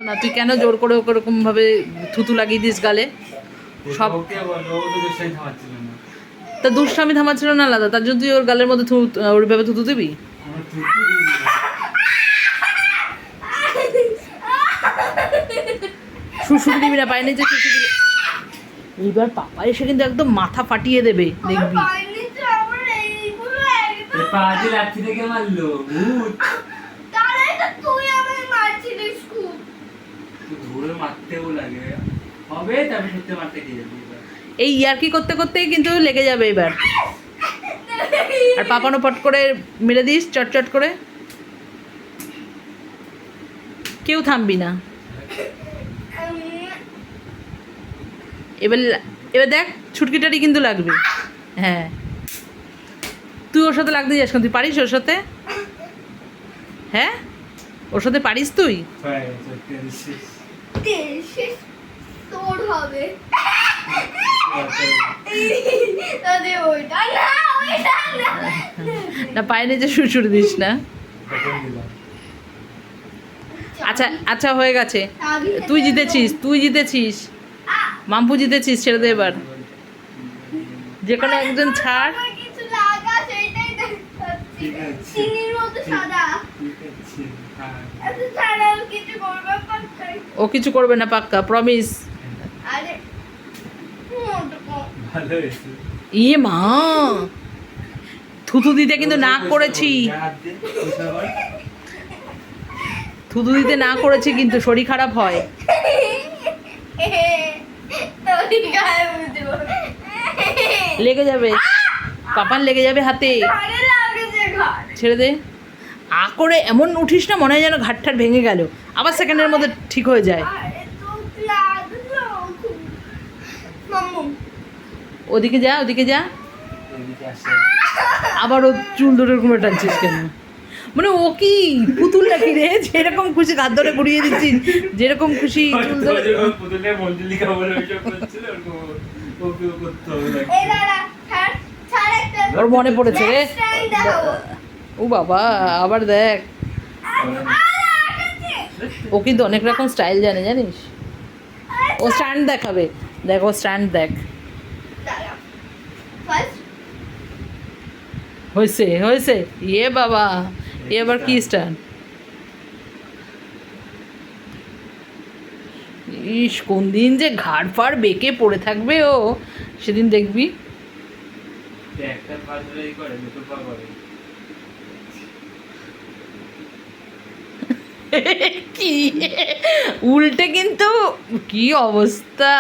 না তুই কেন জোর করে ওকে ওরকম ভাবে থুতু লাগিয়ে দিস গালে? সব তা দুষ্টামি থামাচ্ছিল না আলাদা, তার জন্য তুই ওর গালের মধ্যে ওইভাবে থুতু দিবি? শুশুরি দিবি না, পায়নি যে শুশু দিবি। এইবার পাপা এসে কিন্তু একদম মাথা ফাটিয়ে দেবে, দেখবি। এই ইয়ার্কি করতে করতেই কিন্তু লেগে যাবে এবার। আর পাপানো পট করে মেরে দিস চটচট করে, কেউ থামবি না। এবার এবার দেখ ছুটকিটারি কিন্তু লাগবে। হ্যাঁ তুই ওর সাথে লাগতে যাস, তুই পারিস ওর সাথে? হ্যাঁ ওর সাথে পারিস তুই? না পায়ে নিচে শুশুর দিস না। আচ্ছা আচ্ছা হয়ে গেছে, তুই জিতেছিস, মাম্পু জিতেছিস, ছেড়ে দে এবার। যে কোনো একজন ছাড়। ও কিছু করবে না পাক্কা, প্রমিস। ইয়ে মা, থুতু দিতে কিন্তু না করেছি, থুতু দিতে না করেছি কিন্তু শরীর খারাপ হয়। লেগে যাবে পাপান, লেগে যাবে হাতে, ছেড়ে দে। করে এমন উঠিস না মনে হয় যেন ঘাটঠাট ভেঙে গেল, আবার সেকেন্ডের মধ্যে ঠিক হয়ে যায়। ওদিকে যা, ওদিকে যা। আবার ও চুল ধরে ঘুমে টানছিস কেন? মানে ও কি পুতুল নাকি রে, যেরকম খুশি হাত ধরে ঘুরিয়ে দিচ্ছিস, যেরকম খুশি চুল ধরে। ওর মনে পড়েছে রে, ও বাবা আবার দেখ। ও কিন্তু অনেক রকম স্টাইল জানে, জানিস? ও স্ট্যান্ড দেখাবে, দেখ ও স্ট্যান্ড দেখ। হয়েছে হয়েছে, ইয়ে বাবা এবার কি স্ট্যান্ড! ইস কোন দিন যে ঘাড় ফাড় বেঁকে পড়ে থাকবে ও, সেদিন দেখবি। কি উল্টে কিন্তু কি অবস্থা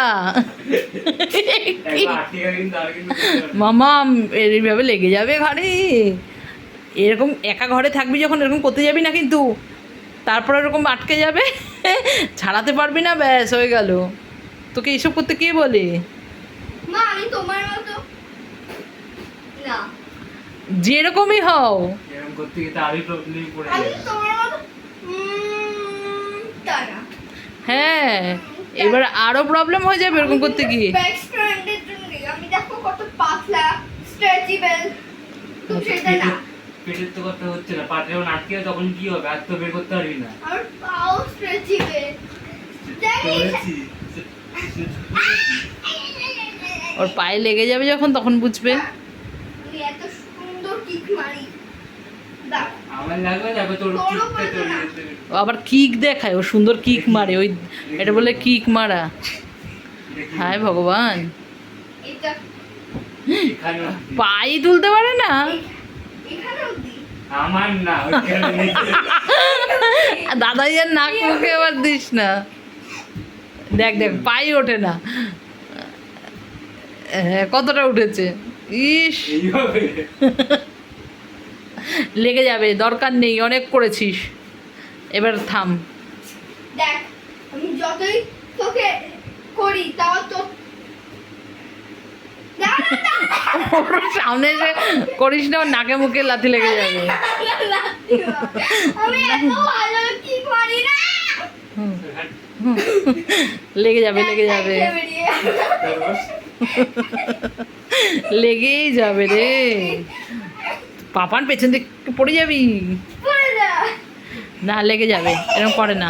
মামা, এইভাবে লেগে যাবে ঘাড়ে। এরকম একা ঘরে থাকবি যখন এরকম করতে যাবি না কিন্তু, তারপর এরকম আটকে যাবে, ছাড়াতে পারবি না, ব্যাস হয়ে গেল। তোকে এইসব করতে কে বলে? যেরকমই হও, হ্যাঁ এবার আরো প্রবলেম হয়ে যাবে এরকম করতে গিয়ে। পেটের তো কথা হচ্ছে না, পাটে যখন আটকে তখন কি হবে? আর তো বের করতে পারবি না। আর পাও স্ট্রেচেবল, ওর পায়ে লেগে যাবে যখন, তখন বুঝবে। আমি এত সুন্দর কিক মারি, আমার লাগবে যাবে তোর কিকতে তোর। ও আবার কিক দেখায়, ও সুন্দর কিক মারে, ওই এটা বলে কিক মারা। হায় ভগবান, এটা পাই তুলতে পারে না। আমার না, দাদাই আর নাক মুখে আবার দিস না। দেখ দেখ পাই ওঠে না, কতটা উঠেছে, ইস। লেগে যাবে, দরকার নেই, অনেক করেছিস, এবার থাম। দেখ আমি যতই তোকে করি তাও তো সামনে এসে করিস না, নাকে মুখে লাথি লেগে যাবে। আমি এত ভালো কিক মারি না। লেগে যাবে, লেগে যাবে, লেগেই যাবে রে। পাপান পেছন দিকে পড়ে যাবি না, লেগে যাবে, এরকম করে না।